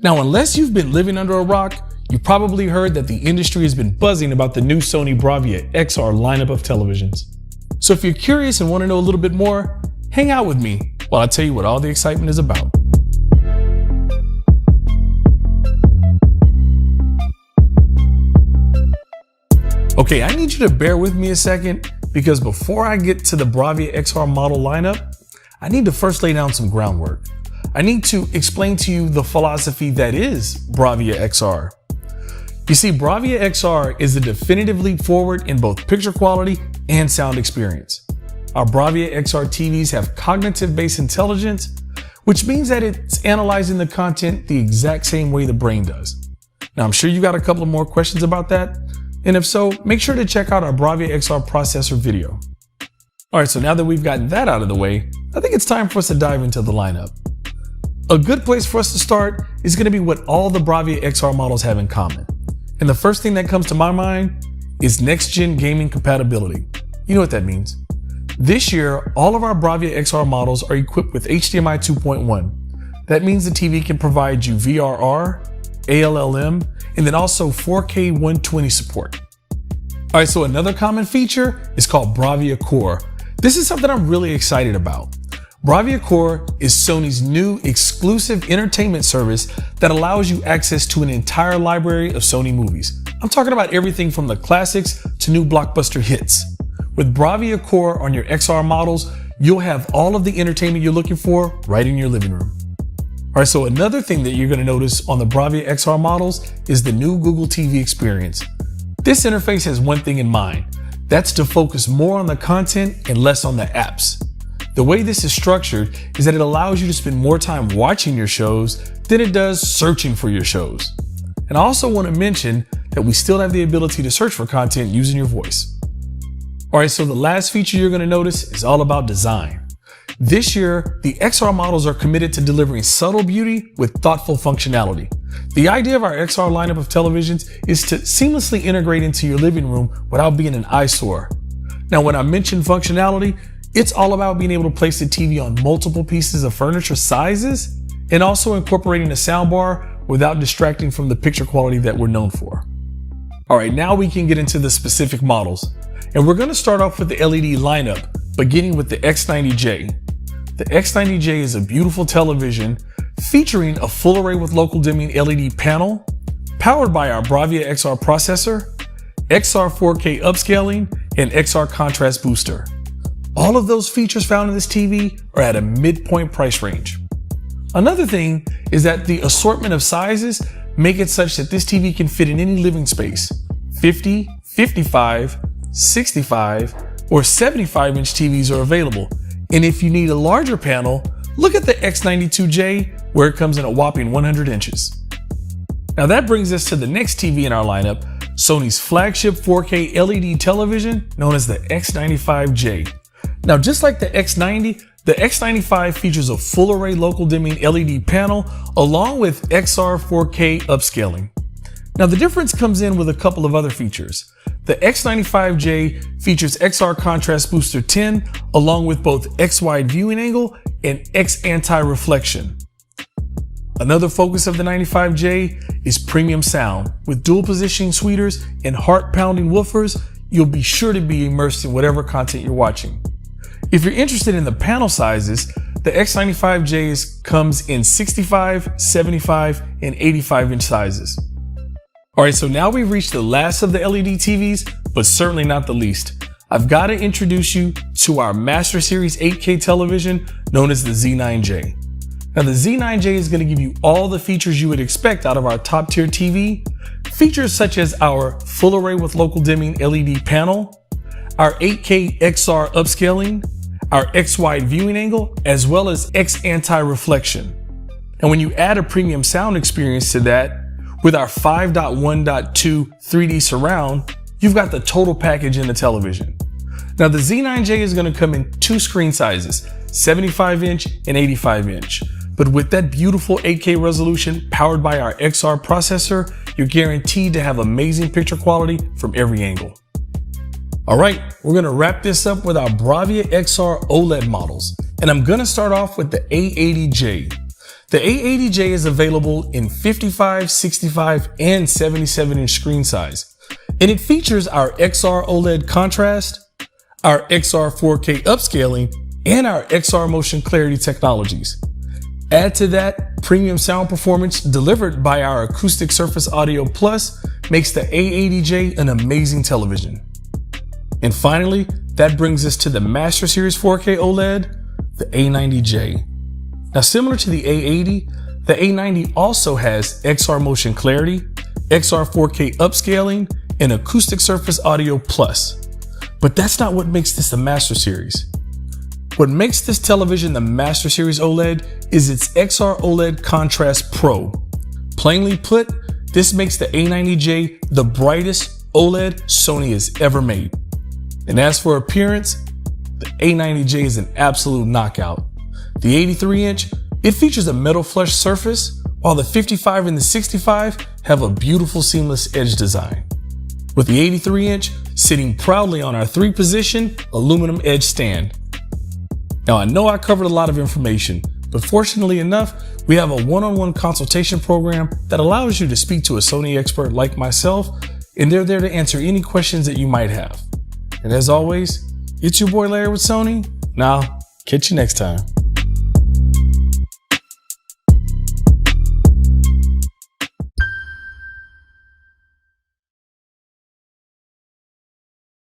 Now, unless you've been living under a rock, you probably heard that the industry has been buzzing about the new Sony BRAVIA XR lineup of televisions. So if you're curious and want to know a little bit more, hang out with me while I tell you what all the excitement is about. Okay, I need you to bear with me a second because before I get to the BRAVIA XR model lineup, I need to first lay down some groundwork. I need to explain to you the philosophy that is BRAVIA XR. You see, BRAVIA XR is the definitive leap forward in both picture quality and sound experience. Our BRAVIA XR TVs have cognitive-based intelligence, which means that it's analyzing the content the exact same way the brain does. Now, I'm sure you got a couple of more questions about that. And if so, make sure to check out our BRAVIA XR processor video. All right, so now that we've gotten that out of the way, I think it's time for us to dive into the lineup. A good place for us to start is going to be what all the BRAVIA XR models have in common. And the first thing that comes to my mind is next-gen gaming compatibility. You know what that means. This year, all of our BRAVIA XR models are equipped with HDMI 2.1. That means the TV can provide you VRR, ALLM, and then also 4K 120 support. All right, so another common feature is called BRAVIA Core. This is something I'm really excited about. BRAVIA Core is Sony's new exclusive entertainment service that allows you access to an entire library of Sony movies. I'm talking about everything from the classics to new blockbuster hits. With BRAVIA Core on your XR models, you'll have all of the entertainment you're looking for right in your living room. All right, so another thing that you're going to notice on the BRAVIA XR models is the new Google TV experience. This interface has one thing in mind. That's to focus more on the content and less on the apps. The way this is structured is that it allows you to spend more time watching your shows than it does searching for your shows. And I also want to mention that we still have the ability to search for content using your voice. All right, so the last feature you're going to notice is all about design. This year, the XR models are committed to delivering subtle beauty with thoughtful functionality. The idea of our XR lineup of televisions is to seamlessly integrate into your living room without being an eyesore. Now, when I mention functionality, it's all about being able to place the TV on multiple pieces of furniture sizes and also incorporating a soundbar without distracting from the picture quality that we're known for. All right, now we can get into the specific models. And we're going to start off with the LED lineup, beginning with the X90J. The X90J is a beautiful television featuring a full array with local dimming LED panel, powered by our BRAVIA XR processor, XR 4K upscaling, and XR contrast booster. All of those features found in this TV are at a midpoint price range. Another thing is that the assortment of sizes make it such that this TV can fit in any living space. 50, 55, 65, or 75-inch TVs are available. And if you need a larger panel, look at the X92J, where it comes in a whopping 100 inches. Now that brings us to the next TV in our lineup, Sony's flagship 4K LED television, known as the X95J. Now, just like the X90, the X95 features a full array local dimming LED panel along with XR 4K upscaling. Now, the difference comes in with a couple of other features. The X95J features XR Contrast Booster 10 along with both X wide viewing angle and X anti-reflection. Another focus of the 95J is premium sound. With dual positioning tweeters and heart-pounding woofers, you'll be sure to be immersed in whatever content you're watching. If you're interested in the panel sizes, the X95J comes in 65, 75, and 85-inch sizes. All right, so now we've reached the last of the LED TVs, but certainly not the least. I've got to introduce you to our Master Series 8K television known as the Z9J. Now, the Z9J is going to give you all the features you would expect out of our top tier TV. Features such as our full array with local dimming LED panel, our 8K XR upscaling, our X wide viewing angle, as well as X anti-reflection. And when you add a premium sound experience to that, with our 5.1.2 3D surround, you've got the total package in the television. Now, the Z9J is going to come in two screen sizes, 75-inch and 85-inch. But with that beautiful 8K resolution powered by our XR processor, you're guaranteed to have amazing picture quality from every angle. All right, we're going to wrap this up with our BRAVIA XR OLED models. And I'm going to start off with the A80J. The A80J is available in 55, 65, and 77-inch screen size, and it features our XR OLED contrast, our XR 4K upscaling, and our XR motion clarity technologies. Add to that premium sound performance delivered by our Acoustic Surface Audio Plus makes the A80J an amazing television. And finally, that brings us to the Master Series 4K OLED, the A90J. Now, similar to the A80, the A90 also has XR motion clarity, XR 4K upscaling, and Acoustic Surface Audio Plus. But that's not what makes this a Master Series. What makes this television the Master Series OLED is its XR OLED Contrast Pro. Plainly put, this makes the A90J the brightest OLED Sony has ever made. And as for appearance, the A90J is an absolute knockout. The 83-inch, it features a metal flush surface, while the 55 and the 65 have a beautiful seamless edge design, with the 83-inch sitting proudly on our 3-position aluminum edge stand. Now, I know I covered a lot of information, but fortunately enough, we have a one-on-one consultation program that allows you to speak to a Sony expert like myself, and they're there to answer any questions that you might have. And as always, it's your boy Larry with Sony. Now, catch you next time.